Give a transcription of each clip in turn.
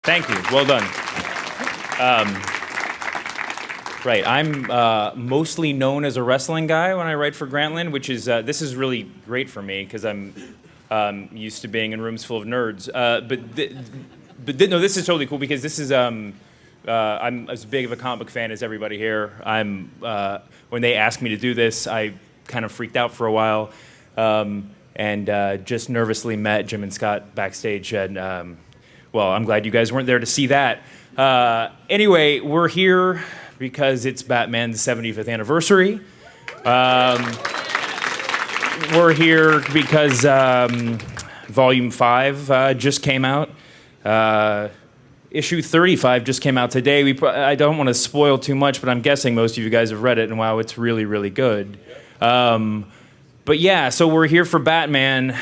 Thank you. Well done. Right. I'm mostly known as a wrestling guy when I write for Grantland, which is this is really great for me because I'm used to being in rooms full of nerds. No, this is totally cool because this is I'm as big of a comic book fan as everybody here. I'm when they asked me to do this, I kind of freaked out for a while, and just nervously met Jim and Scott backstage and. Well, I'm glad you guys weren't there to see that. Anyway, we're here because it's Batman's 75th anniversary. We're here because Volume 5 just came out. Issue 35 just came out today. I don't want to spoil too much, but I'm guessing most of you guys have read it, and wow, it's really, really good. But yeah, so we're here for Batman.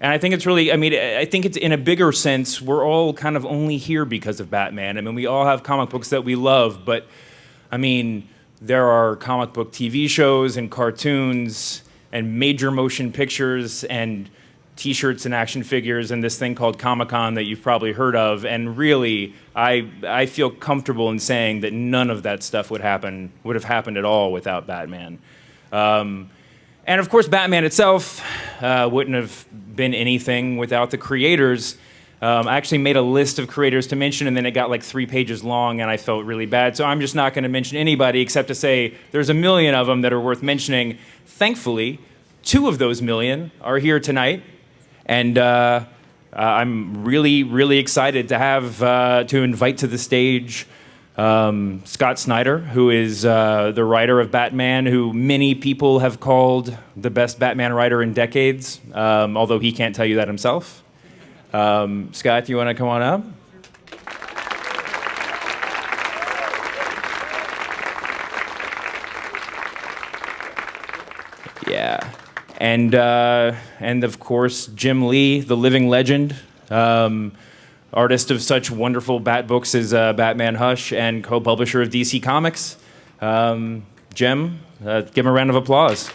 And I think it's really, I think it's in a bigger sense, we're all kind of only here because of Batman. I mean, we all have comic books that we love, but I mean, there are comic book TV shows and cartoons and major motion pictures and t-shirts and action figures and this thing called Comic-Con that you've probably heard of. And really, I feel comfortable in saying that none of that stuff would have happened at all without Batman. And of course, Batman itself wouldn't have been anything without the creators. I actually made a list of creators to mention, and then it got like 3 pages long, and I felt really bad. So I'm just not going to mention anybody except to say there's a million of them that are worth mentioning. Thankfully, 2 of those million are here tonight, and I'm really, really excited to have to invite to the stage Scott Snyder, who is the writer of Batman, who many people have called the best Batman writer in decades, although he can't tell you that himself. Scott, do you want to come on up? Yeah. And of course, Jim Lee, the living legend. Artist of such wonderful Bat books as Batman Hush and co-publisher of DC Comics. Jim, give him a round of applause.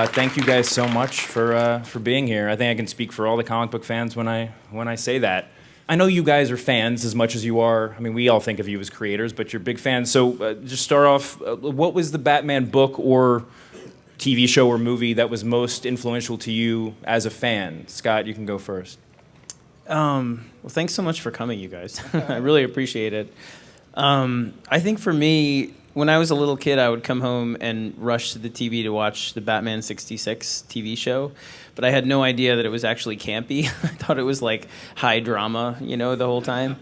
Thank you guys so much for being here. I think I can speak for all the comic book fans when I say that. I know you guys are fans as much as you are. I mean, we all think of you as creators, but you're big fans. So just start off, what was the Batman book or TV show or movie that was most influential to you as a fan? Scott, you can go first. Well, thanks so much for coming, you guys. I really appreciate it. I think for me, when I was a little kid, I would come home and rush to the TV to watch the Batman 66 TV show, but I had no idea that it was actually campy. I thought it was like high drama, the whole time.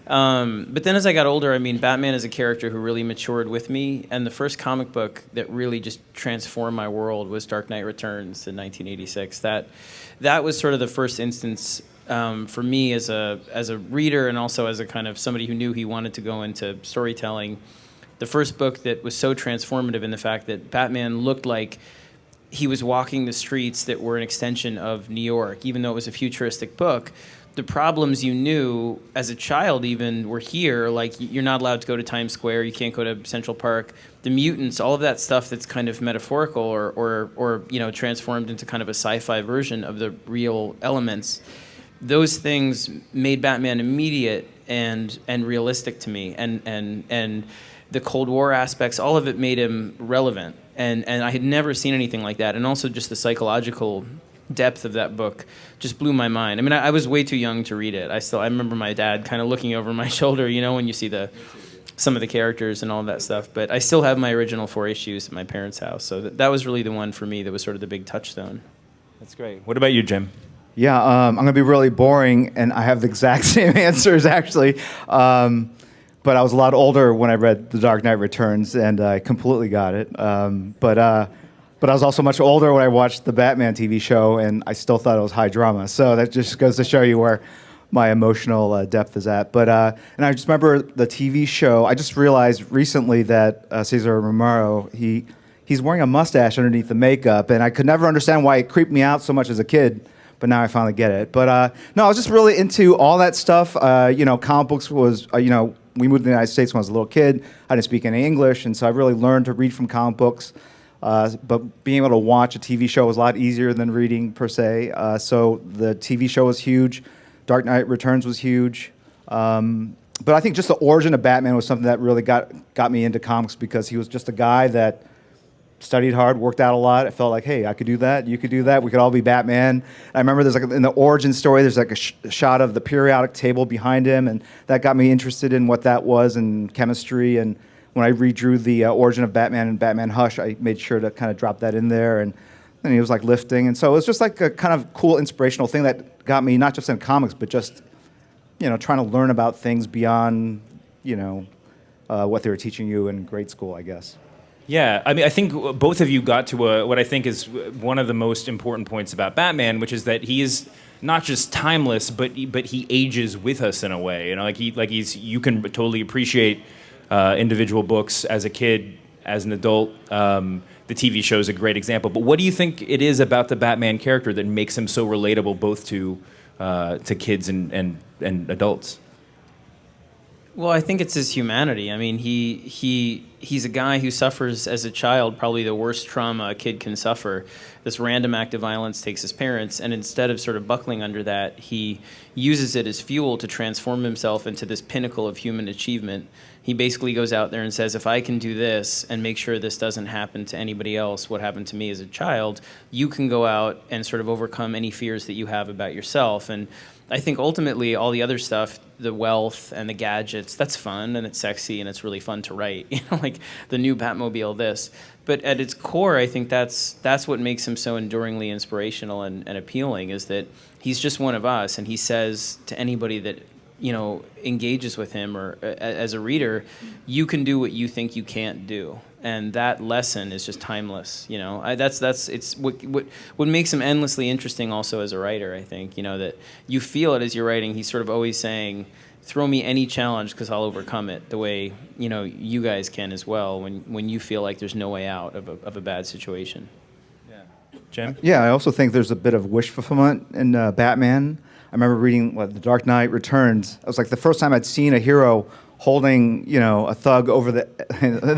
But then as I got older, Batman is a character who really matured with me, and the first comic book that really just transformed my world was Dark Knight Returns in 1986. That was sort of the first instance for me as a reader and also as a kind of somebody who knew he wanted to go into storytelling. The first book that was so transformative in the fact that Batman looked like he was walking the streets that were an extension of New York, even though it was a futuristic book. The problems you knew as a child even were here, like you're not allowed to go to Times Square, you can't go to Central Park. The mutants, all of that stuff that's kind of metaphorical or transformed into kind of a sci-fi version of the real elements. Those things made Batman immediate and realistic to me, and the Cold War aspects, all of it made him relevant, and I had never seen anything like that, and also just the psychological depth of that book just blew my mind. I was way too young to read it. I remember my dad kind of looking over my shoulder, when you see some of the characters and all that stuff. But I still have my original 4 issues at my parents' house. So that was really the one for me that was sort of the big touchstone. That's great. What about you, Jim? Yeah, I'm going to be really boring, and I have the exact same answers, actually. But I was a lot older when I read The Dark Knight Returns, and I completely got it. But I was also much older when I watched the Batman TV show, and I still thought it was high drama. So that just goes to show you where my emotional depth is at. But and I just remember the TV show. I just realized recently that Cesar Romero, he's wearing a mustache underneath the makeup, and I could never understand why it creeped me out so much as a kid. But now I finally get it. But no, I was just really into all that stuff. Comic books was, we moved to the United States when I was a little kid. I didn't speak any English, and so I really learned to read from comic books. But being able to watch a TV show was a lot easier than reading per se. So the TV show was huge. Dark Knight Returns was huge. But I think just the origin of Batman was something that really got me into comics, because he was just a guy that studied hard, worked out a lot. I felt like, hey, I could do that. You could do that. We could all be Batman. I remember there's like in the origin story, there's like a shot of the periodic table behind him, and that got me interested in what that was and chemistry. And when I redrew the origin of Batman and Batman Hush, I made sure to kind of drop that in there. And then he was like lifting, and so it was just like a kind of cool inspirational thing that got me not just in comics, but just trying to learn about things beyond what they were teaching you in grade school, I guess. Yeah, I mean, I think both of you got to what I think is one of the most important points about Batman, which is that he is not just timeless, but he ages with us in a way. You can totally appreciate individual books as a kid, as an adult. The TV show is a great example. But what do you think it is about the Batman character that makes him so relatable both to kids and adults? Well, I think it's his humanity. I mean, he's a guy who suffers as a child probably the worst trauma a kid can suffer. This random act of violence takes his parents, and instead of sort of buckling under that, he uses it as fuel to transform himself into this pinnacle of human achievement. He basically goes out there and says, if I can do this and make sure this doesn't happen to anybody else, what happened to me as a child, you can go out and sort of overcome any fears that you have about yourself. And I think ultimately all the other stuff, the wealth and the gadgets, that's fun and it's sexy and it's really fun to write. Like the new Batmobile, this. But at its core, I think that's what makes him so enduringly inspirational and appealing, is that he's just one of us, and he says to anybody that engages with him or as a reader, you can do what you think you can't do. And that lesson is just timeless. It's what makes him endlessly interesting also as a writer, I think. That you feel it as you're writing. He's sort of always saying, throw me any challenge because I'll overcome it, the way you guys can as well when you feel like there's no way out of a bad situation. Yeah. Jim? Yeah, I also think there's a bit of wish fulfillment in Batman. I remember reading The Dark Knight Returns. It was like the first time I'd seen a hero holding, a thug over the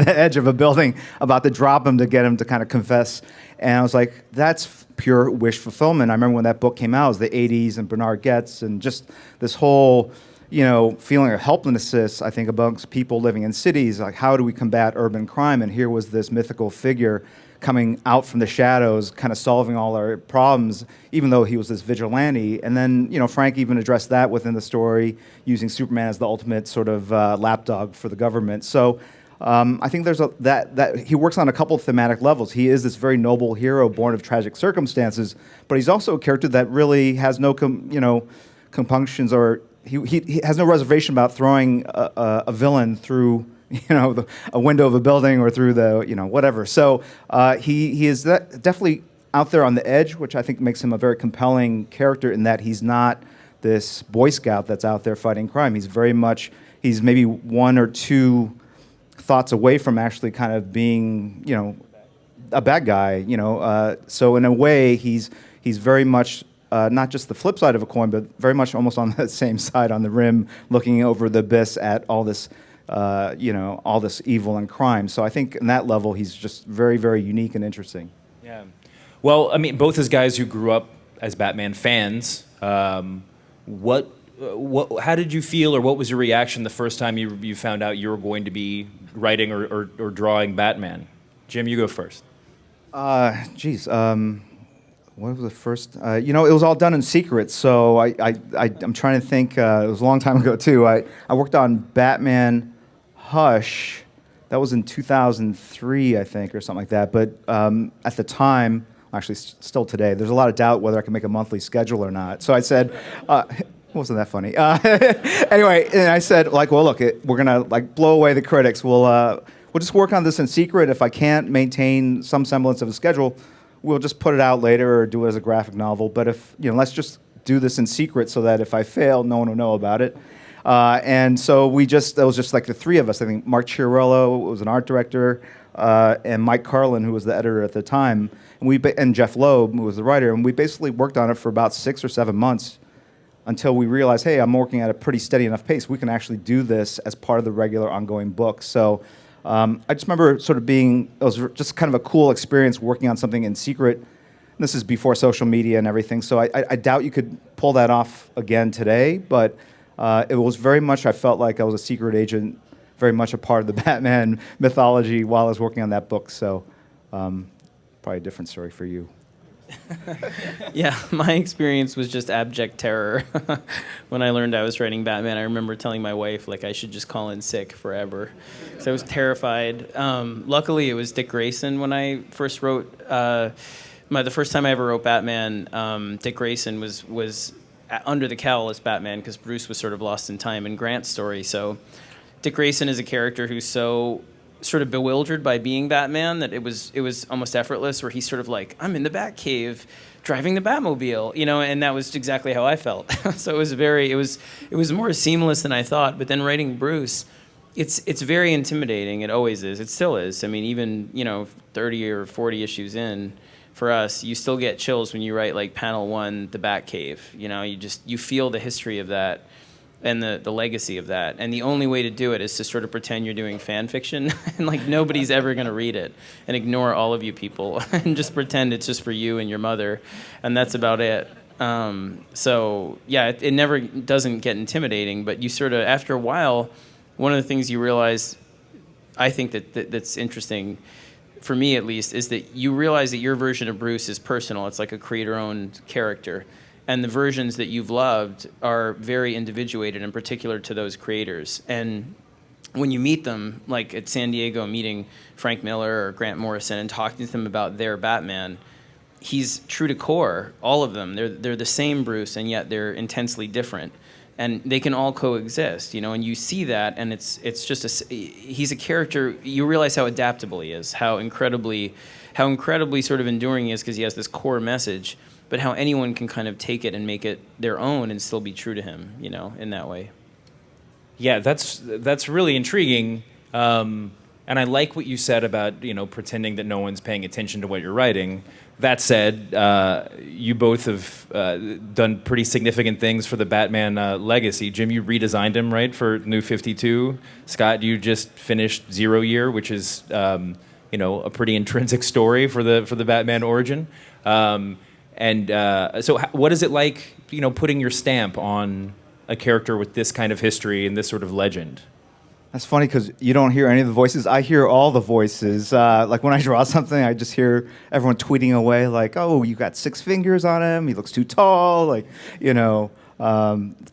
edge of a building, about to drop him to get him to kind of confess. And I was like, that's pure wish fulfillment. I remember when that book came out, it was the 80s, and Bernard Goetz, and just this whole, feeling of helplessness, I think, amongst people living in cities. Like, how do we combat urban crime? And here was this mythical figure coming out from the shadows, kind of solving all our problems, even though he was this vigilante. And then, Frank even addressed that within the story, using Superman as the ultimate sort of lapdog for the government. So I think there's that he works on a couple of thematic levels. He is this very noble hero born of tragic circumstances, but he's also a character that really has no compunctions, or he has no reservation about throwing a villain through a window of a building or through the, whatever. So he is definitely out there on the edge, which I think makes him a very compelling character, in that he's not this Boy Scout that's out there fighting crime. He's maybe one or two thoughts away from actually kind of being, a bad guy, So in a way, he's very much not just the flip side of a coin, but very much almost on the same side, on the rim, looking over the abyss at all this all this evil and crime. So I think in that level, he's just very, very unique and interesting. Yeah. Well, I mean, both as guys who grew up as Batman fans, how did you feel, or what was your reaction the first time you found out you were going to be writing or drawing Batman? Jim, you go first. What was the first? It was all done in secret. So I'm trying to think. It was a long time ago too. I worked on Batman Hush. That was in 2003, I think, or something like that. But at the time, actually still today, there's a lot of doubt whether I can make a monthly schedule or not. So I said, wasn't that funny? Anyway, and I said, well, look, we're gonna blow away the critics. We'll just work on this in secret. If I can't maintain some semblance of a schedule, we'll just put it out later or do it as a graphic novel. But if let's just do this in secret so that if I fail, no one will know about it. And so that was just like the three of us. I think Mark Chiarello was an art director, and Mike Carlin, who was the editor at the time, and Jeff Loeb, who was the writer. And we basically worked on it for about 6 or 7 months until we realized, hey, I'm working at a pretty steady enough pace. We can actually do this as part of the regular ongoing book. So I just remember sort of it was just kind of a cool experience working on something in secret. This is before social media and everything, so I doubt you could pull that off again today, but it was very much, I felt like I was a secret agent, very much a part of the Batman mythology while I was working on that book, so probably a different story for you. Yeah, my experience was just abject terror. When I learned I was writing Batman, I remember telling my wife, like, I should just call in sick forever. So I was terrified. Luckily, it was Dick Grayson when I first wrote... the first time I ever wrote Batman, Dick Grayson was under the cowl as Batman because Bruce was sort of lost in time in Grant's story. So Dick Grayson is a character who's so sort of bewildered by being Batman that it was almost effortless, where he's sort of like, I'm in the Batcave driving the Batmobile, and that was exactly how I felt. So it was more seamless than I thought. But then writing Bruce, it's very intimidating. It always is. It still is. I mean, even 30 or 40 issues in, for us, you still get chills when you write like panel 1, the Batcave. You feel the history of that and the legacy of that. And the only way to do it is to sort of pretend you're doing fan fiction and like nobody's ever going to read it, and ignore all of you people and just pretend it's just for you and your mother, and that's about it. So yeah, it never doesn't get intimidating, but you sort of, after a while, one of the things you realize, I think that's interesting, for me at least, is that you realize that your version of Bruce is personal. It's like a creator-owned character. And the versions that you've loved are very individuated and particular to those creators. And when you meet them, like at San Diego, meeting Frank Miller or Grant Morrison and talking to them about their Batman, he's true to core, all of them. They're the same Bruce, and yet they're intensely different. And they can all coexist, and you see that, and it's just he's a character. You realize how adaptable he is, how incredibly sort of enduring he is, because he has this core message, but how anyone can kind of take it and make it their own and still be true to him, in that way. Yeah, that's really intriguing, and I like what you said about pretending that no one's paying attention to what you're writing. That said, you both have done pretty significant things for the Batman legacy. Jim, you redesigned him, right, for New 52. Scott, you just finished Zero Year, which is a pretty intrinsic story for the Batman origin. So what is it like, putting your stamp on a character with this kind of history and this sort of legend? That's funny because you don't hear any of the voices. I hear all the voices. Like when I draw something, I just hear everyone tweeting away like, oh, you got 6 fingers on him. He looks too tall. Like, too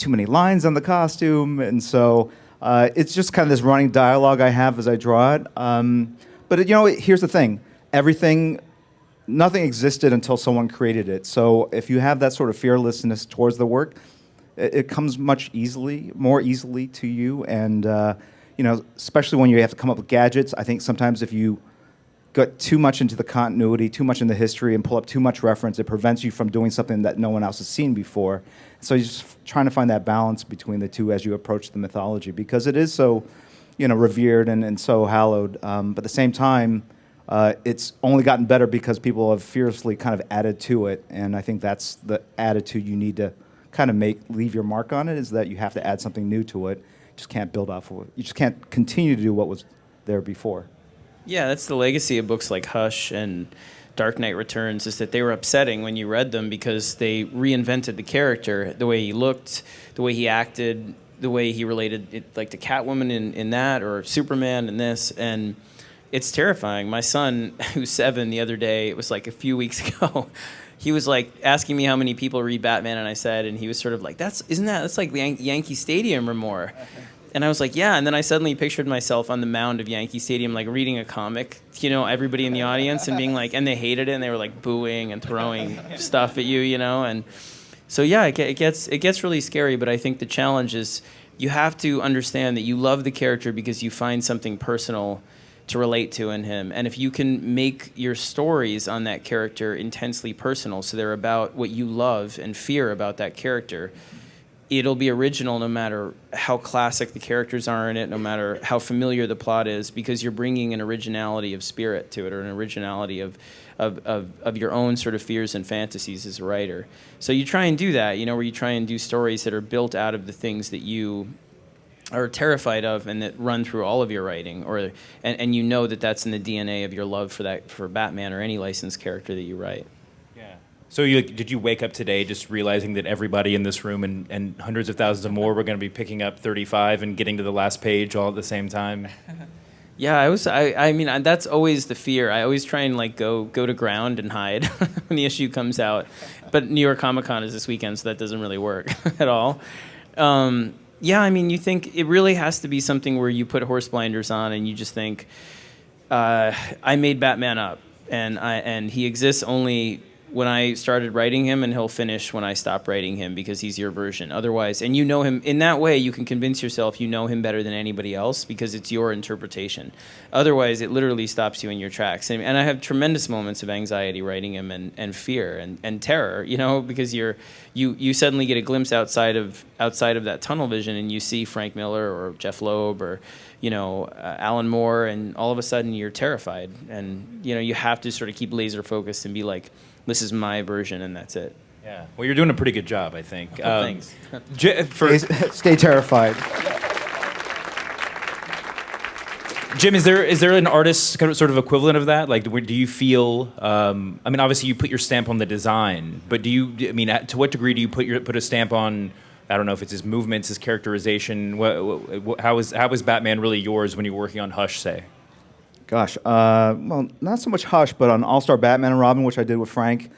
many lines on the costume. And so it's just kind of this running dialogue I have as I draw it. But, here's the thing. Nothing existed until someone created it. So if you have that sort of fearlessness towards the work, it comes more easily to you. And, especially when you have to come up with gadgets, I think sometimes if you get too much into the continuity, too much in the history, and pull up too much reference, it prevents you from doing something that no one else has seen before. So you're just trying to find that balance between the two as you approach the mythology, because it is so, revered and so hallowed. But at the same time, it's only gotten better because people have fiercely kind of added to it, and I think that's the attitude you need to kind of leave your mark on it, is that you have to add something new to it. You just can't build off of it. You just can't continue to do what was there before. Yeah, that's the legacy of books like Hush and Dark Knight Returns, is that they were upsetting when you read them because they reinvented the character, the way he looked, the way he acted, the way he related it, like to Catwoman in that, or Superman in this, and it's terrifying. My son, who's 7, the other day, it was like a few weeks ago, he was like asking me how many people read Batman, and I said, and he was sort of like, that's like Yankee Stadium or more. And I was like, yeah. And then I suddenly pictured myself on the mound of Yankee Stadium, like reading a comic, everybody in the audience, and being like, and they hated it, and they were like booing and throwing stuff at you, and so yeah, it gets really scary. But I think the challenge is you have to understand that you love the character because you find something personal to relate to in him. And if you can make your stories on that character intensely personal, so they're about what you love and fear about that character, it'll be original no matter how classic the characters are in it, no matter how familiar the plot is, because you're bringing an originality of spirit to it, or an originality of your own sort of fears and fantasies as a writer. So you try and do that, where you try and do stories that are built out of the things that you are terrified of and that run through all of your writing, and you know that that's in the DNA of your love for Batman or any licensed character that you write. Yeah. So did you wake up today just realizing that everybody in this room and hundreds of thousands of more were going to be picking up 35 and getting to the last page all at the same time? Yeah, I mean, that's always the fear. I always try and like go to ground and hide when the issue comes out. But New York Comic Con is this weekend, so that doesn't really work at all. Yeah, I mean, you think it really has to be something where you put horse blinders on and you just think, I made Batman up, and he exists only when I started writing him, and he'll finish when I stop writing him because he's your version. Otherwise, and you know him in that way, you can convince yourself you know him better than anybody else because it's your interpretation. Otherwise, it literally stops you in your tracks. And I have tremendous moments of anxiety writing him, and fear and terror, you know, because you suddenly get a glimpse outside of that tunnel vision, and you see Frank Miller or Jeff Loeb or, you know, Alan Moore, and all of a sudden you're terrified, and you know you have to sort of keep laser focused and be like, this is my version, and that's it. Yeah. Well, you're doing a pretty good job, I think. Thanks. Stay terrified. Jim, is there an artist kind of sort of equivalent of that? Like, do you feel? I mean, obviously you put your stamp on the design, but do you? I mean, to what degree do you put a stamp on? I don't know if it's his movements, his characterization. How is Batman really yours when you're working on Hush, say? Gosh, well, not so much Hush, but on All-Star Batman and Robin, which I did with Frank,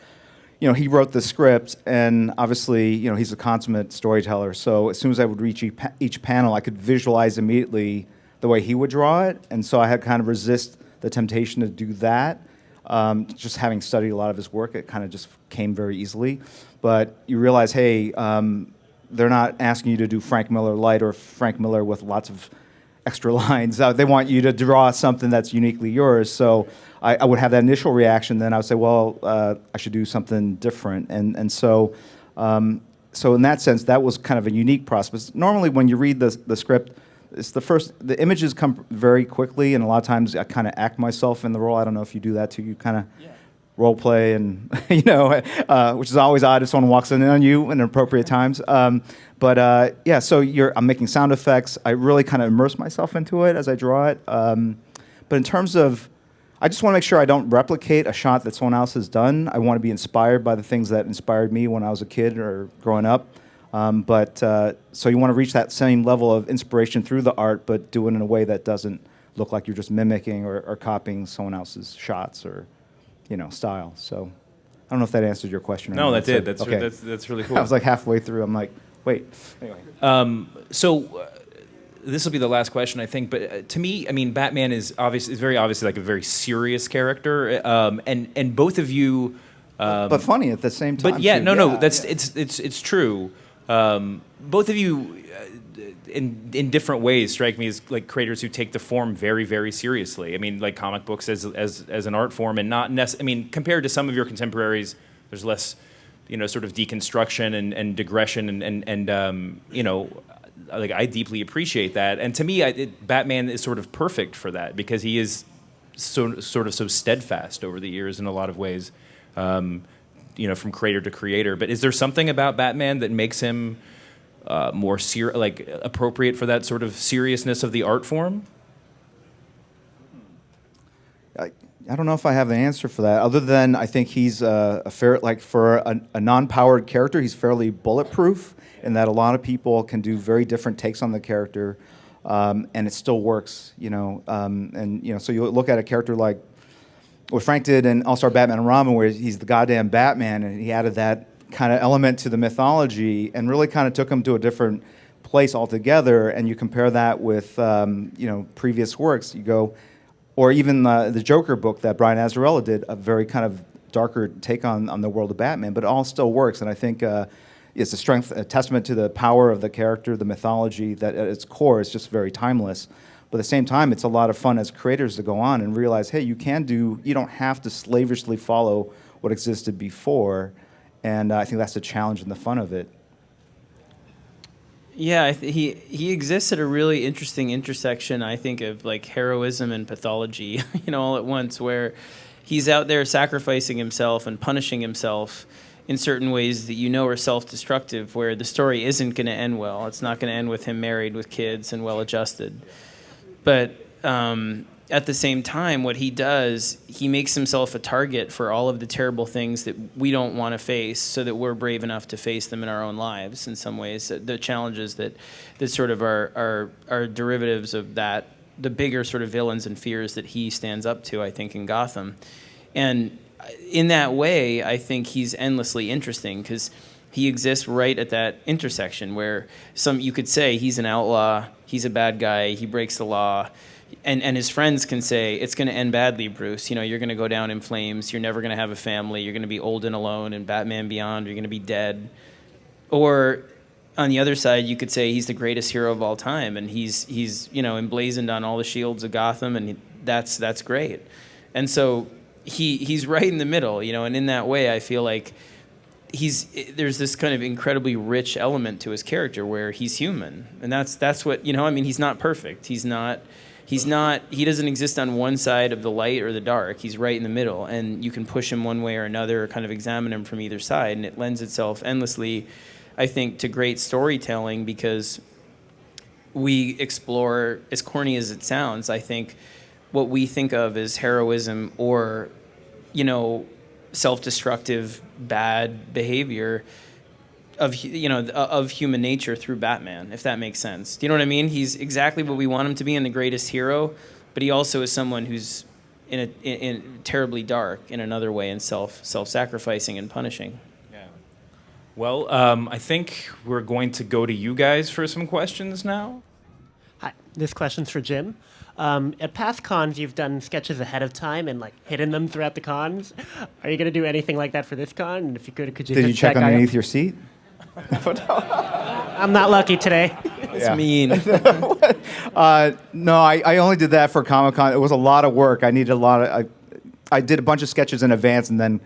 you know, he wrote the script, and obviously, you know, he's a consummate storyteller. So as soon as I would reach each panel, I could visualize immediately the way he would draw it, and so I had kind of resist the temptation to do that. Just having studied a lot of his work, it kind of just came very easily. But you realize, hey, they're not asking you to do Frank Miller light or Frank Miller with lots of extra lines. They want you to draw something that's uniquely yours. So I would have that initial reaction. Then I would say, well, I should do something different. And so in that sense, that was kind of a unique process. Normally, when you read the script, it's the images come very quickly, and a lot of times I kind of act myself in the role. I don't know if you do that too. You kind of role play, and you know, which is always odd if someone walks in on you in appropriate times. Yeah, so I'm making sound effects. I really kind of immerse myself into it as I draw it. But in terms of, I just want to make sure I don't replicate a shot that someone else has done. I want to be inspired by the things that inspired me when I was a kid or growing up. So you want to reach that same level of inspiration through the art, but do it in a way that doesn't look like you're just mimicking or copying someone else's shots or, you know, style. So I don't know if that answered your question. No, not. that did. That's okay. that's really cool. I was like halfway through. I'm like, wait. Anyway. This will be the last question, I think. But to me, I mean, Batman is very obviously like a very serious character, and both of you. But funny at the same time. But yeah, too. no, that's it's true. Both of you, in different ways, strike me as like creators who take the form very, very seriously. I mean, like comic books as an art form, and not I mean, compared to some of your contemporaries, there's less, you know, sort of deconstruction and digression, and you know, like I deeply appreciate that. And to me, Batman is sort of perfect for that because he is so steadfast over the years in a lot of ways. You know, from creator to creator. But is there something about Batman that makes him more appropriate for that sort of seriousness of the art form? I don't know if I have the answer for that, other than I think he's for a non-powered character, he's fairly bulletproof in that a lot of people can do very different takes on the character, and it still works, you know. And you know, so you look at a character like what Frank did in All-Star Batman and Robin, where he's the goddamn Batman, and he added that kind of element to the mythology and really kind of took him to a different place altogether. And you compare that with you know, previous works, you go, or even the Joker book that Brian Azzarello did, a very kind of darker take on the world of Batman, but it all still works. And I think it's a testament to the power of the character, the mythology, that at its core is just very timeless. But at the same time, it's a lot of fun as creators to go on and realize, hey, you don't have to slavishly follow what existed before. And I think that's the challenge and the fun of it. Yeah, he exists at a really interesting intersection, I think, of like heroism and pathology, you know, all at once, where he's out there sacrificing himself and punishing himself in certain ways that you know are self-destructive, where the story isn't going to end well. It's not going to end with him married with kids and well-adjusted. But at the same time, what he does, he makes himself a target for all of the terrible things that we don't want to face, so that we're brave enough to face them in our own lives in some ways. The challenges that sort of are derivatives of that, the bigger sort of villains and fears that he stands up to, I think, in Gotham. And in that way, I think he's endlessly interesting, because he exists right at that intersection where you could say he's an outlaw, he's a bad guy, he breaks the law, and his friends can say, it's going to end badly, Bruce. You're going to go down in flames, you're never going to have a family, you're going to be old and alone in Batman Beyond, you're going to be dead. Or on the other side, you could say he's the greatest hero of all time, and he's emblazoned on all the shields of Gotham, and that's great. And so he's right in the middle, and in that way, I feel like there's this kind of incredibly rich element to his character where he's human, and that's what he's not perfect. He doesn't exist on one side of the light or the dark. He's right in the middle, and you can push him one way or another, or kind of examine him from either side, and it lends itself endlessly, I think, to great storytelling, because we explore, as corny as it sounds, I think what we think of as heroism or self-destructive bad behavior of human nature through Batman, if that makes sense. Do you know what I mean? He's exactly what we want him to be, in the greatest hero, but he also is someone who's in terribly dark in another way, and self-sacrificing and punishing. Yeah. Well, I think we're going to go to you guys for some questions now. Hi, this question's for Jim. At past cons, you've done sketches ahead of time and hidden them throughout the cons. Are you going to do anything like that for this con? And if you could you? Did you check underneath your seat? I'm not lucky today. It's mean. No, I only did that for Comic-Con. It was a lot of work. I needed a lot of. I did a bunch of sketches in advance and then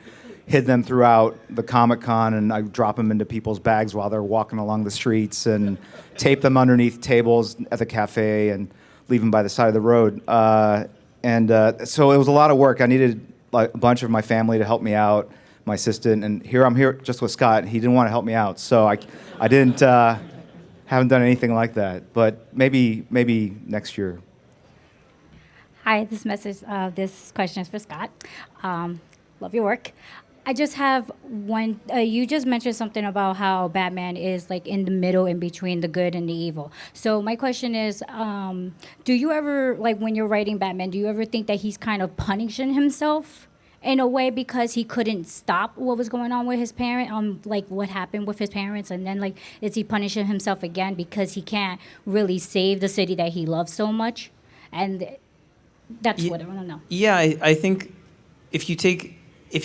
hid them throughout the Comic-Con, and I drop them into people's bags while they're walking along the streets, and tape them underneath tables at the cafe and leave them by the side of the road. So it was a lot of work. I needed a bunch of my family to help me out, my assistant, and I'm here just with Scott. He didn't want to help me out, so I didn't haven't done anything like that. But maybe next year. Hi, this question is for Scott. Love your work. I just have one. You just mentioned something about how Batman is in the middle, in between the good and the evil. So my question is, do you ever, when you're writing Batman, do you ever think that he's kind of punishing himself in a way because he couldn't stop what was going on with his parent, what happened with his parents, and then is he punishing himself again because he can't really save the city that he loves so much? And that's what I want to know. Yeah, I think if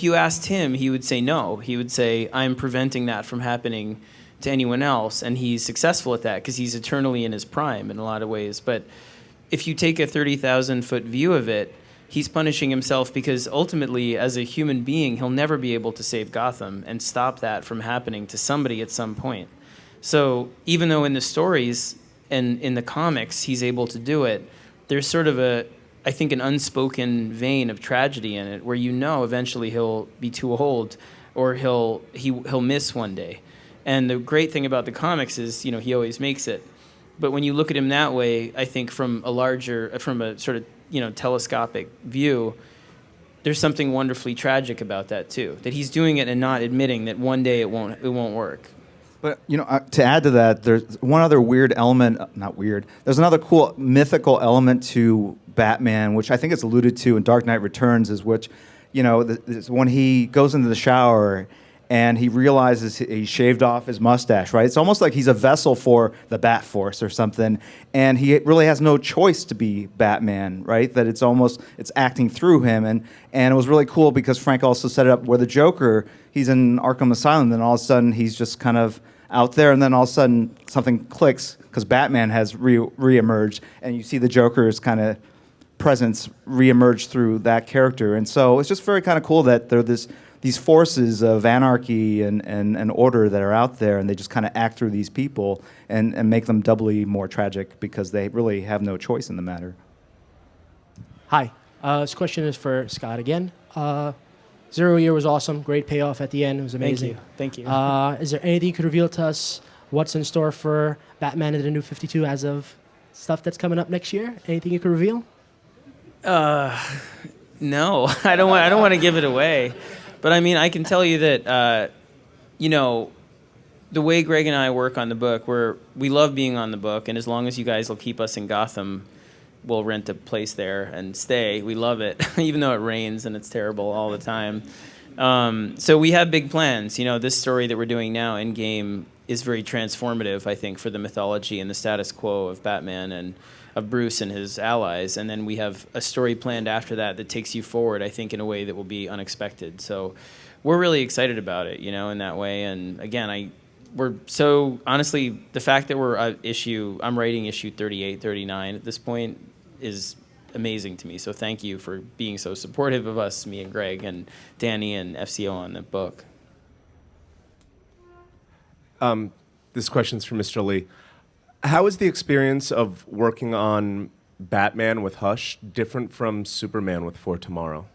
you asked him, he would say no. He would say, I'm preventing that from happening to anyone else, and he's successful at that because he's eternally in his prime in a lot of ways. But if you take a 30,000-foot view of it, he's punishing himself because ultimately, as a human being, he'll never be able to save Gotham and stop that from happening to somebody at some point. So even though in the stories and in the comics he's able to do it, there's sort of I think an unspoken vein of tragedy in it, where eventually he'll be too old, or he'll miss one day. And the great thing about the comics is, he always makes it. But when you look at him that way, I think from a sort of telescopic view, there's something wonderfully tragic about that too. That he's doing it and not admitting that one day it won't work. But, to add to that, there's one other weird element, not weird, there's another cool mythical element to Batman, which I think is alluded to in Dark Knight Returns, is when he goes into the shower and he realizes he shaved off his mustache, right? It's almost like he's a vessel for the Bat Force or something, and he really has no choice to be Batman, right? That it's acting through him, and it was really cool because Frank also set it up where the Joker, he's in Arkham Asylum, then all of a sudden he's just kind of out there, and then all of a sudden something clicks because Batman has reemerged, and you see the Joker's kind of presence reemerge through that character, and so it's just very kind of cool that there are these forces of anarchy and order that are out there, and they just kind of act through these people and make them doubly more tragic because they really have no choice in the matter. Hi. This question is for Scott again. Zero Year was awesome. Great payoff at the end. It was amazing. Thank you. Is there anything you could reveal to us? What's in store for Batman and the New 52 as of stuff that's coming up next year? Anything you could reveal? No, I don't want to give it away. But I mean, I can tell you that, the way Greg and I work on the book, we love being on the book, and as long as you guys will keep us in Gotham, we'll rent a place there and stay. We love it, even though it rains and it's terrible all the time. So we have big plans. This story that we're doing now, Endgame, is very transformative, I think, for the mythology and the status quo of Batman and of Bruce and his allies. And then we have a story planned after that that takes you forward, I think, in a way that will be unexpected. So we're really excited about it, in that way. And again, we're so, honestly, the fact that I'm writing issue 38, 39 at this point is amazing to me. So thank you for being so supportive of us, me and Greg and Danny and FCO on the book. This question's for Mr. Lee. How is the experience of working on Batman with Hush different from Superman with For Tomorrow?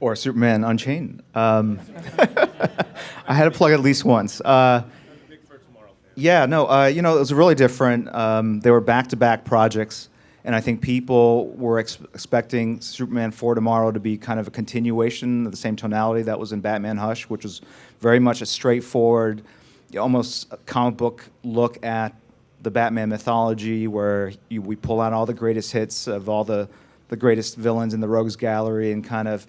Or Superman Unchained. I had to plug at least once. Yeah, no, it was really different. They were back-to-back projects, and I think people were expecting Superman For Tomorrow to be kind of a continuation of the same tonality that was in Batman Hush, which was very much a straightforward, almost a comic book look at the Batman mythology, where we pull out all the greatest hits of all the greatest villains in the Rogues Gallery and kind of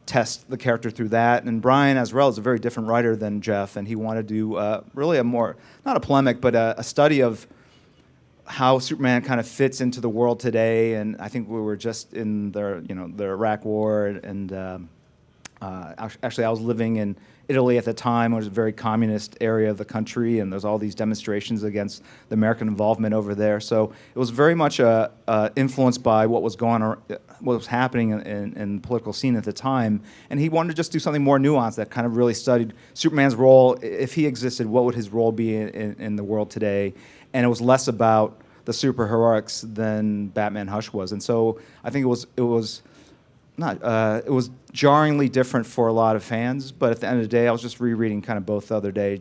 test the character through that. And Brian Azrael is a very different writer than Jeff, and he wanted to do really a more, not a polemic, but a study of how Superman kind of fits into the world today. And I think we were just in the Iraq War, and actually I was living in Italy at the time. It was a very communist area of the country, and there's all these demonstrations against the American involvement over there. So it was very much influenced by what was happening in the political scene at the time. And he wanted to just do something more nuanced that kind of really studied Superman's role. If he existed, what would his role be in the world today? And it was less about the superheroics than Batman Hush was. And so I think it was jarringly different for a lot of fans, but at the end of the day, I was just rereading kind of both the other day,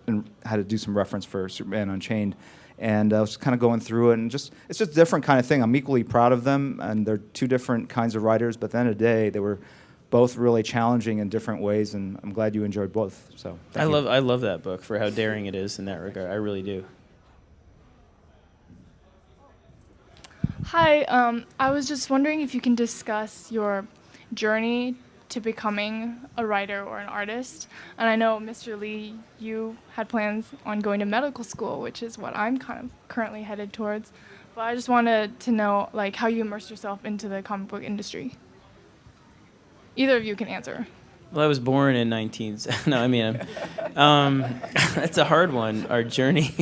and had to do some reference for Superman Unchained, and I was kind of going through it, and it's just a different kind of thing. I'm equally proud of them, and they're two different kinds of writers, but at the end of the day, they were both really challenging in different ways, and I'm glad you enjoyed both. So I love that book for how daring it is in that regard. I really do. Hi, I was just wondering if you can discuss your journey to becoming a writer or an artist. And I know, Mr. Lee, you had plans on going to medical school, which is what I'm kind of currently headed towards. But I just wanted to know, how you immersed yourself into the comic book industry. Either of you can answer. Well, I was born in 19... No, I mean, it's a hard one, our journey.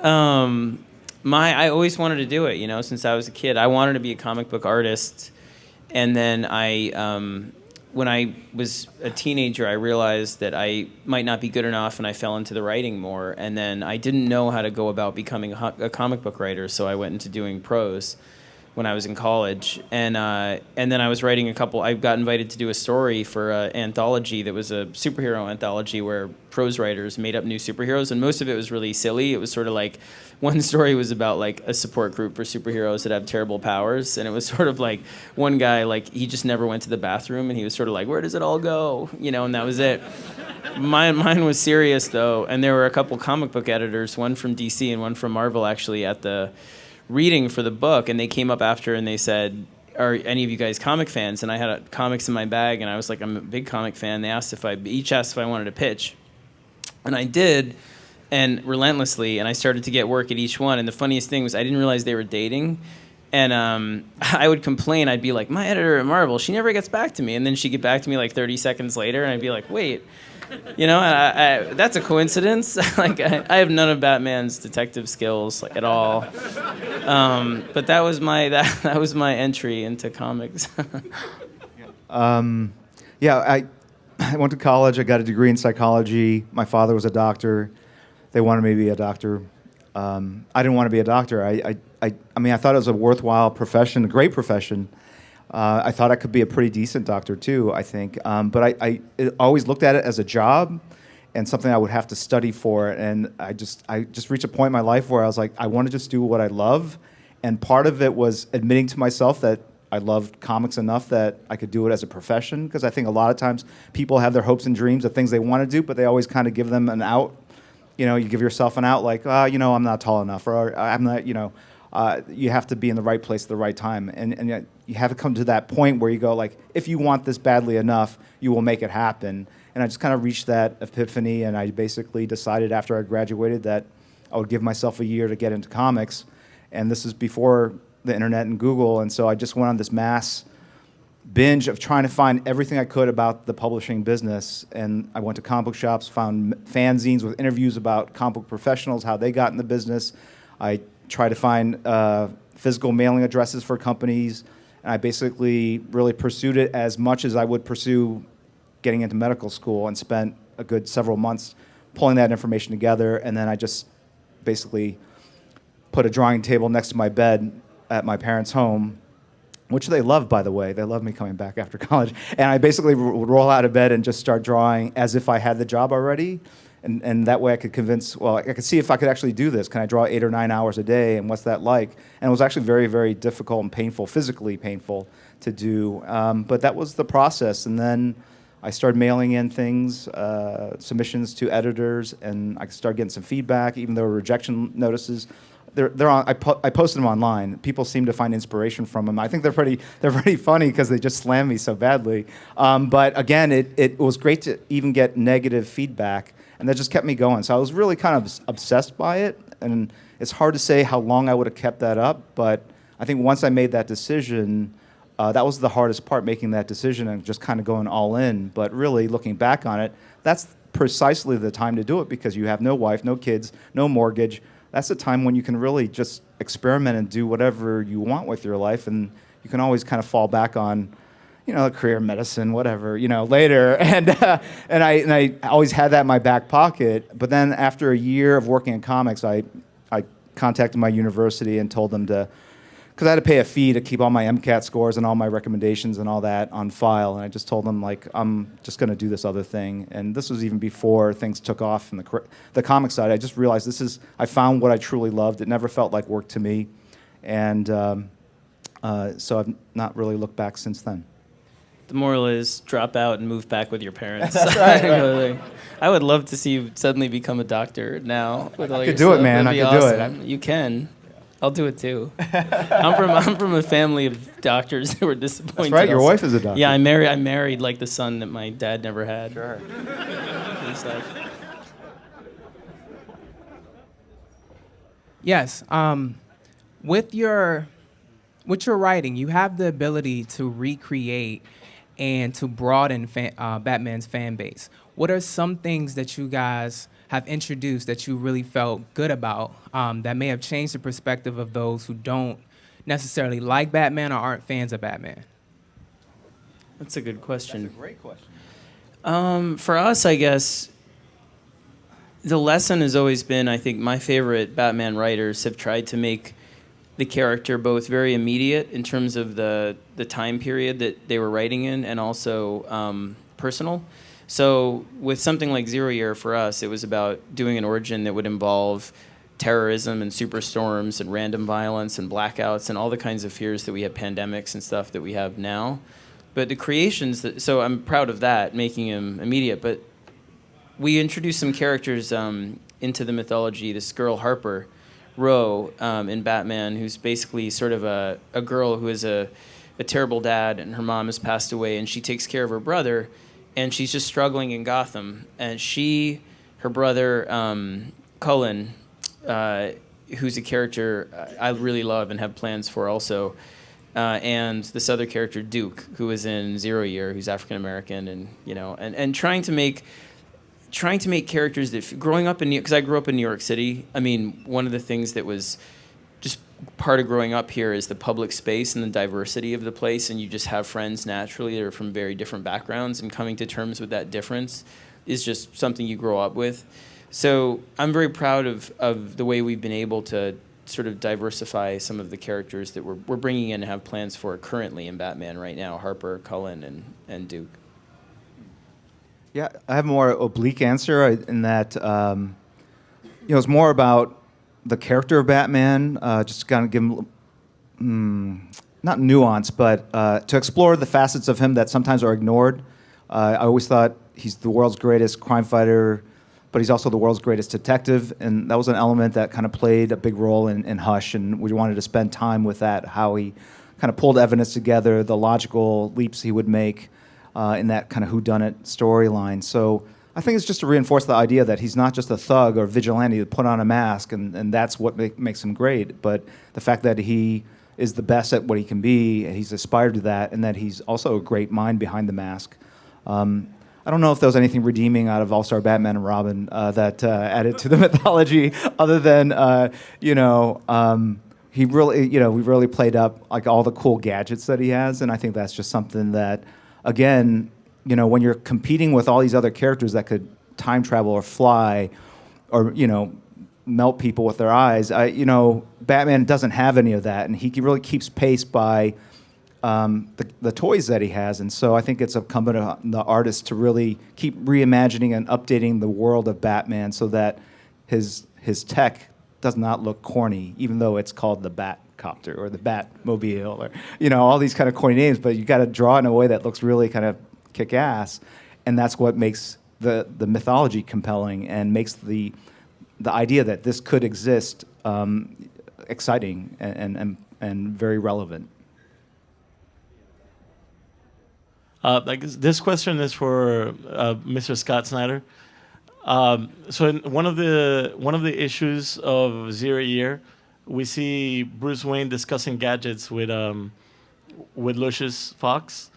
I always wanted to do it, since I was a kid. I wanted to be a comic book artist. And then when I was a teenager, I realized that I might not be good enough, and I fell into the writing more. And then I didn't know how to go about becoming a comic book writer, so I went into doing prose when I was in college. And then I was writing I got invited to do a story for an anthology that was a superhero anthology where prose writers made up new superheroes, and most of it was really silly. It was sort of like, one story was about a support group for superheroes that have terrible powers, and it was sort of like one guy, he just never went to the bathroom, and he was sort of like, where does it all go? And that was it. Mine was serious, though, and there were a couple comic book editors, one from DC and one from Marvel, actually, at the reading for the book, and they came up after and they said, are any of you guys comic fans? And I had comics in my bag, and I was like, I'm a big comic fan. They each asked if I wanted to pitch, and I did, and relentlessly, and I started to get work at each one. And the funniest thing was I didn't realize they were dating, and I would complain. I'd be like, my editor at Marvel, she never gets back to me, and then she'd get back to me 30 seconds later, and I'd be like, wait. That's a coincidence. I have none of Batman's detective skills at all. But that was my entry into comics. I went to college. I got a degree in psychology. My father was a doctor. They wanted me to be a doctor. I didn't want to be a doctor. I thought it was a worthwhile profession, a great profession. I thought I could be a pretty decent doctor too, I think. But I always looked at it as a job and something I would have to study for. And I just reached a point in my life where I was like, I want to just do what I love. And part of it was admitting to myself that I loved comics enough that I could do it as a profession. Because I think a lot of times people have their hopes and dreams of things they want to do, but they always kind of give them an out. You know, you give yourself an out like, I'm not tall enough, or I'm not, you have to be in the right place at the right time. And yet you have to come to that point where you go, like, if you want this badly enough, you will make it happen. And I just kind of reached that epiphany, and I basically decided after I graduated that I would give myself a year to get into comics. And this is before the internet and Google, and so I just went on this mass binge of trying to find everything I could about the publishing business. And I went to comic book shops, found fanzines with interviews about comic book professionals, how they got in the business. I tried to find physical mailing addresses for companies, and I basically really pursued it as much as I would pursue getting into medical school, and spent a good several months pulling that information together. And then I just basically put a drawing table next to my bed at my parents' home, which they loved, by the way. They loved me coming back after college. And I basically would roll out of bed and just start drawing as if I had the job already. And that way I could I could see if I could actually do this. Can I draw 8 or 9 hours a day, and what's that like? And it was actually very, very difficult and painful, physically painful to do. But that was the process. And then I started mailing in things, submissions to editors, and I started getting some feedback, even though there were rejection notices. They're on. I posted them online. People seem to find inspiration from them. I think they're pretty funny because they just slam me so badly. But again, it was great to even get negative feedback, and that just kept me going. So I was really kind of obsessed by it, and it's hard to say how long I would have kept that up. But I think once I made that decision, that was the hardest part, making that decision and just kind of going all in. But really, looking back on it, that's precisely the time to do it, because you have no wife, no kids, no mortgage. That's the time when you can really just experiment and do whatever you want with your life, and you can always kind of fall back on, a career, medicine, whatever, later. And I always had that in my back pocket. But then after a year of working in comics, I contacted my university and told them because I had to pay a fee to keep all my MCAT scores and all my recommendations and all that on file. And I just told them, like, I'm just going to do this other thing. And this was even before things took off in the comic side. I just realized I found what I truly loved. It never felt like work to me. And so I've not really looked back since then. The moral is drop out and move back with your parents. That's right. I would love to see you suddenly become a doctor now. With all I your could do it, stuff. man. That'd be I could do it. awesome. You can. I'll do it too. I'm from a family of doctors that were disappointed. That's right. Your wife is a doctor. Yeah, I married like the son that my dad never had. Sure. He's like, Yes. With your writing, you have the ability to recreate and to broaden Batman's fan base. What are some things that you guys have introduced that you really felt good about that may have changed the perspective of those who don't necessarily like Batman or aren't fans of Batman? that's a good question. That's a great question. For us, I guess, the lesson has always been, I think my favorite Batman writers have tried to make the character both very immediate in terms of the time period that they were writing in, and also personal. So with something like Zero Year, for us, it was about doing an origin that would involve terrorism and superstorms and random violence and blackouts and all the kinds of fears that we have, pandemics and stuff that we have now. But the creations, so I'm proud of that, making them immediate. But we introduced some characters into the mythology. This girl, Harper Row, in Batman, who's basically sort of a girl who has a terrible dad, and her mom has passed away, and she takes care of her brother, and she's just struggling in Gotham. And her brother, Cullen, who's a character I really love and have plans for also, and this other character, Duke, who is in Zero Year, who's African American, and trying to make characters that, growing up in New York, because I grew up in New York City, I mean, one of the things that was just part of growing up here is the public space and the diversity of the place, and you just have friends naturally that are from very different backgrounds, and coming to terms with that difference is just something you grow up with. So I'm very proud of the way we've been able to sort of diversify some of the characters that we're bringing in and have plans for currently in Batman right now, Harper, Cullen, and Duke. Yeah, I have a more oblique answer in that, it's more about the character of Batman, just to kind of give him, not nuance, but to explore the facets of him that sometimes are ignored. I always thought he's the world's greatest crime fighter, but he's also the world's greatest detective, and that was an element that kind of played a big role in Hush, and we wanted to spend time with that, how he kind of pulled evidence together, the logical leaps he would make in that kind of whodunit storyline. So I think it's just to reinforce the idea that he's not just a thug or vigilante who put on a mask, and that's what makes him great, but the fact that he is the best at what he can be, and he's aspired to that, and that he's also a great mind behind the mask. I don't know if there was anything redeeming out of All-Star Batman and Robin that added to the mythology, other than he really, we really played up like all the cool gadgets that he has, and I think that's just something that, again, when you're competing with all these other characters that could time travel or fly, or melt people with their eyes, Batman doesn't have any of that, and he really keeps pace by the toys that he has, and so I think it's incumbent on the artist to really keep reimagining and updating the world of Batman so that his tech does not look corny, even though it's called the Batcopter or the Batmobile or all these kind of corny names. But you got to draw it in a way that looks really kind of kick-ass, and that's what makes the mythology compelling and makes the idea that this could exist exciting and very relevant. This question is for Mr. Scott Snyder. So in one of the issues of Zero Year, we see Bruce Wayne discussing gadgets with Lucius Fox.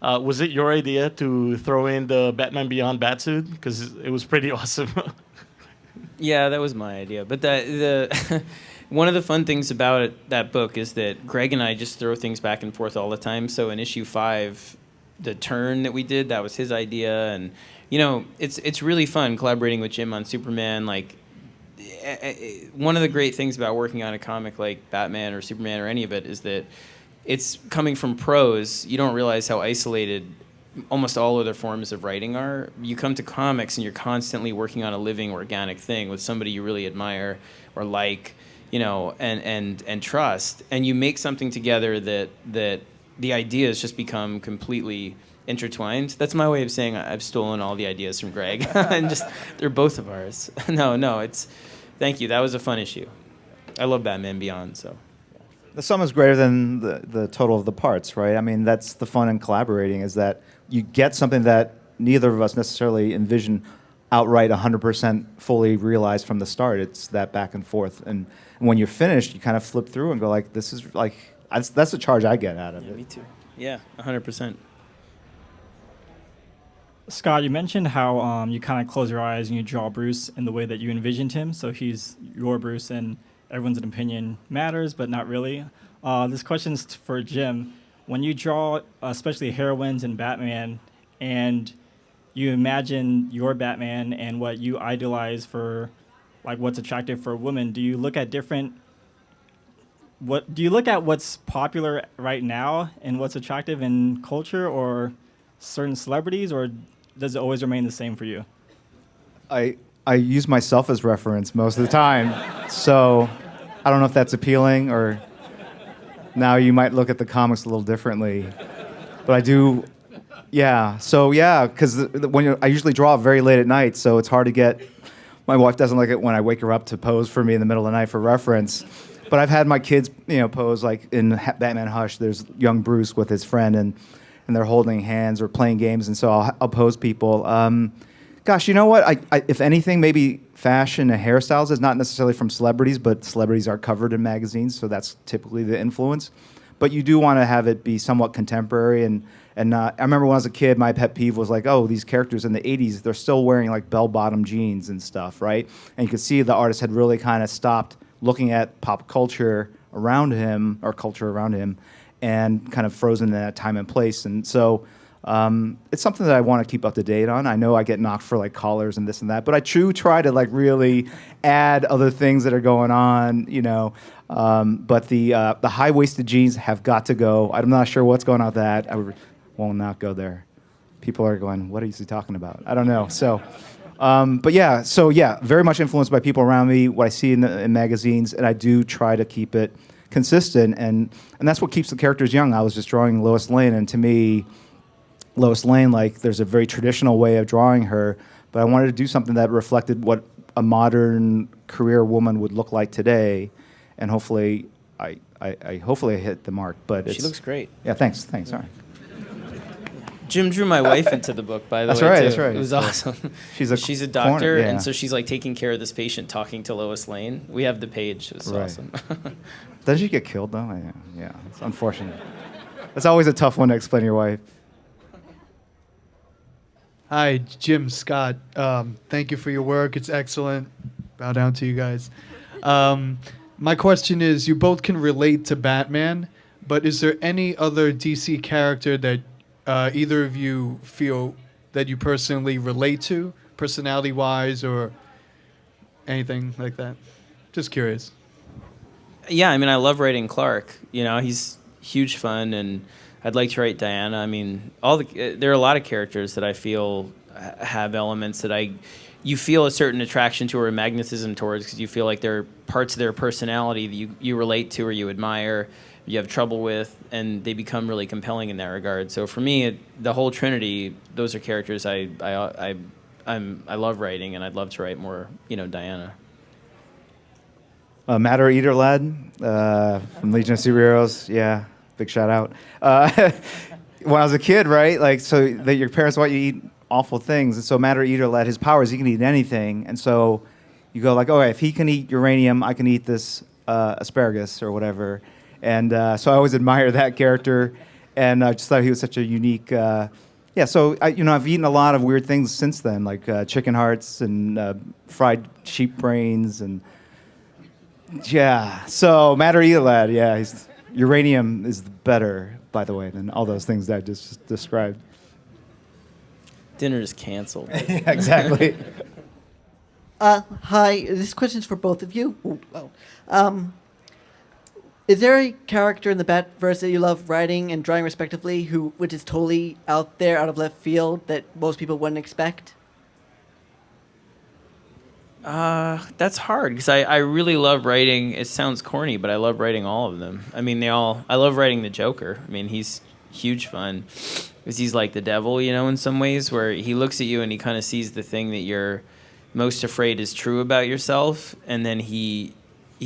Was it your idea to throw in the Batman Beyond batsuit? Because it was pretty awesome. Yeah, that was my idea. But the one of the fun things about that book is that Greg and I just throw things back and forth all the time. So in issue 5, the turn that we did, that was his idea, and it's really fun collaborating with Jim on Superman. Like, one of the great things about working on a comic like Batman or Superman or any of it is that it's coming from prose. You don't realize how isolated almost all other forms of writing are. You come to comics and you're constantly working on a living, organic thing with somebody you really admire or like, and trust, and you make something together that the ideas just become completely intertwined. That's my way of saying I've stolen all the ideas from Greg, and just they're both of ours. No, thank you. That was a fun issue. I love Batman Beyond. So the sum is greater than the total of the parts, right? I mean, that's the fun in collaborating, is that you get something that neither of us necessarily envision outright 100% fully realized from the start. It's that back and forth, and when you're finished, you kind of flip through and go like, this is like. That's the charge I get out of it. Me too. Yeah, 100%. Scott, you mentioned how you kind of close your eyes and you draw Bruce in the way that you envisioned him. So he's your Bruce, and everyone's opinion matters, but not really. This question's for Jim. When you draw, especially heroines in Batman, and you imagine your Batman and what you idolize for, like, what's attractive for a woman, do you look at what's popular right now and what's attractive in culture or certain celebrities, or does it always remain the same for you? I use myself as reference most of the time, so I don't know if that's appealing, or now you might look at the comics a little differently, but I do. Yeah, so yeah, because I usually draw very late at night, so it's hard to get. My wife doesn't like it when I wake her up to pose for me in the middle of the night for reference. But I've had my kids, pose, like in Batman Hush. There's young Bruce with his friend, and they're holding hands or playing games, and so I'll pose people. Gosh, you know what? I if anything, maybe fashion and hairstyles is not necessarily from celebrities, but celebrities are covered in magazines, so that's typically the influence. But you do want to have it be somewhat contemporary, and not. I remember when I was a kid, my pet peeve was like, oh, these characters in the '80s, they're still wearing like bell-bottom jeans and stuff, right? And you could see the artist had really kind of stopped looking at pop culture around him, or culture around him, and kind of frozen in that time and place. And so It's something that I want to keep up to date on. I know I get knocked for like collars and this and that, but I try to like really add other things that are going on, But the high-waisted jeans have got to go. I'm not sure what's going on with that. I will not go there. People are going, what is he talking about? I don't know. So, very much influenced by people around me, what I see in magazines, and I do try to keep it consistent, and that's what keeps the characters young. I was just drawing Lois Lane, and to me, Lois Lane, like, there's a very traditional way of drawing her, but I wanted to do something that reflected what a modern career woman would look like today, and hopefully, I hopefully hit the mark. But She looks great. Yeah, thanks. All right. Jim drew my wife into the book, by the way. That's right. It was awesome. She's a doctor, yeah. and so she's like taking care of this patient, talking to Lois Lane. We have the page. It was awesome. Doesn't she get killed though? Yeah, it's unfortunate. That's always a tough one to explain to your wife. Hi, Jim Scott. Thank you for your work. It's excellent. Bow down to you guys. My question is, you both can relate to Batman, but is there any other DC character that either of you feel that you personally relate to, personality-wise, or anything like that? Just curious. Yeah, I mean, I love writing Clark. He's huge fun, and I'd like to write Diana. I mean, there are a lot of characters that I feel have elements that you feel a certain attraction to or magnetism towards, because you feel like they're parts of their personality that you relate to or you admire, you have trouble with, and they become really compelling in that regard. So for me, the whole trinity, those are characters I love writing, and I'd love to write more, Diana. Matter Eater Lad from Legion of Superheroes. Yeah, big shout out. When I was a kid, right? Like, so that your parents want you to eat awful things, and so Matter Eater Lad, his power is he can eat anything, and so you go like, okay, if he can eat uranium, I can eat this asparagus or whatever. And so I always admire that character, and I just thought he was such a unique. So I've eaten a lot of weird things since then, like chicken hearts and fried sheep brains, and So Matter Eater Lad, uranium is better, by the way, than all those things that I just described. Dinner is canceled. Yeah, exactly. Hi, this question's for both of you. Is there a character in the Batverse that you love writing and drawing respectively, which is totally out there, out of left field, that most people wouldn't expect? That's hard, because I really love writing. It sounds corny, but I love writing all of them. I mean, I love writing the Joker. I mean, he's huge fun, because he's like the devil, in some ways, where he looks at you and he kind of sees the thing that you're most afraid is true about yourself, and then he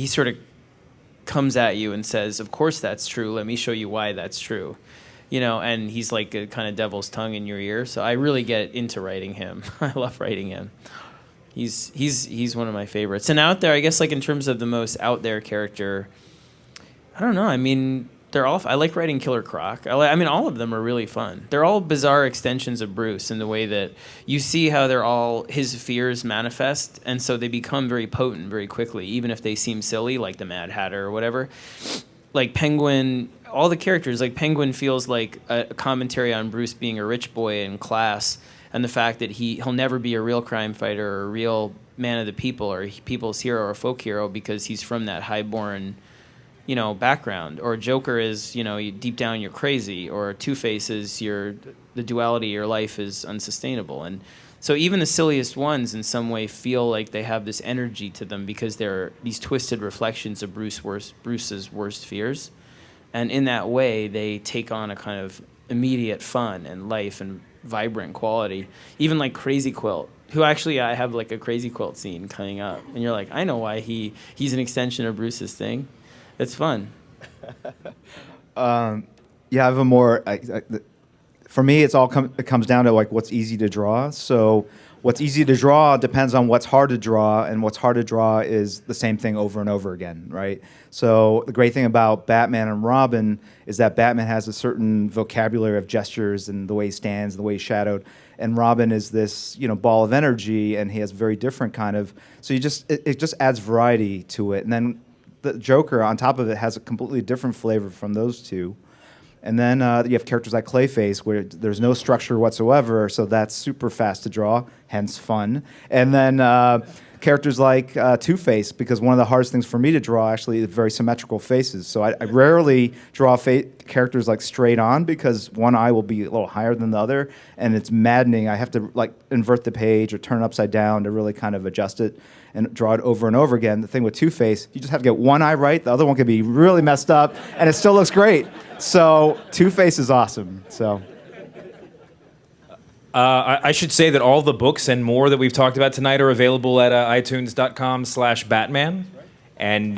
sort of comes at you and says, of course that's true, let me show you why that's true, and he's like a kind of devil's tongue in your ear. So I really get into writing him. I love writing him. He's one of my favorites. And out there, I guess, like, in terms of the most out there character, I don't know, I mean, I like writing Killer Croc. I mean, all of them are really fun. They're all bizarre extensions of Bruce in the way that you see how they're all his fears manifest, and so they become very potent very quickly, even if they seem silly, like the Mad Hatter or whatever. Like Penguin, all the characters, like Penguin feels like a commentary on Bruce being a rich boy in class, and the fact that he'll never be a real crime fighter or a real man of the people or people's hero or folk hero, because he's from that highborn background. Or Joker is, deep down you're crazy, or Two-Face is the duality of your life is unsustainable. And so even the silliest ones in some way feel like they have this energy to them, because they're these twisted reflections of Bruce's worst fears. And in that way, they take on a kind of immediate fun and life and vibrant quality. Even like Crazy Quilt, who actually I have like a Crazy Quilt scene coming up. And you're like, I know why he's an extension of Bruce's thing. It's fun. I have a more. For me, it comes down to like what's easy to draw. So what's easy to draw depends on what's hard to draw, and what's hard to draw is the same thing over and over again, right? So the great thing about Batman and Robin is that Batman has a certain vocabulary of gestures and the way he stands, the way he's shadowed, and Robin is this ball of energy, and he has very different kind of. So it just adds variety to it, and then the Joker on top of it has a completely different flavor from those two. And then you have characters like Clayface, where there's no structure whatsoever, so that's super fast to draw, hence fun. And then characters like Two-Face, because one of the hardest things for me to draw actually is very symmetrical faces. So I rarely draw characters like straight on, because one eye will be a little higher than the other, and it's maddening. I have to like invert the page or turn it upside down to really kind of adjust it and draw it over and over again. The thing with Two-Face, you just have to get one eye right, the other one can be really messed up, and it still looks great. So Two-Face is awesome. So. I should say that all the books and more that we've talked about tonight are available at itunes.com/Batman. And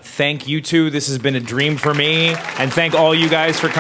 thank you two. This has been a dream for me. And thank all you guys for coming.